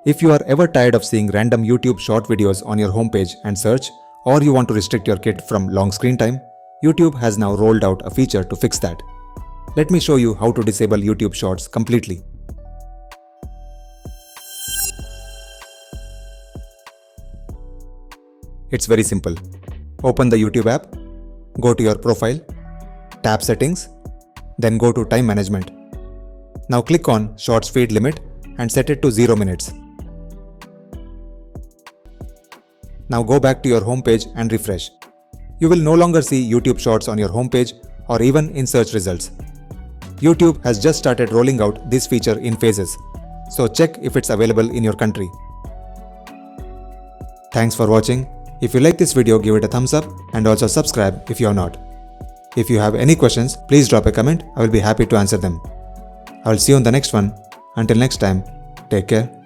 If you are ever tired of seeing random YouTube short videos on your homepage and search, or you want to restrict your kit from long screen time, YouTube has now rolled out a feature to fix that. Let me show you how to disable YouTube Shorts completely. It's very simple. Open the YouTube app, go to your profile, tap Settings, then go to Time Management. Now click on Shorts Feed Limit and set it to 0 minutes. Now go back to your home page and refresh. You will no longer see YouTube Shorts on your home page or even in search results. YouTube has just started rolling out this feature in phases, so check if it's available in your country. Thanks for watching. If you like this video, give it a thumbs up and also subscribe if you are not. If you have any questions, please drop a comment. I will be happy to answer them. I will see you on the next one. Until next time, take care.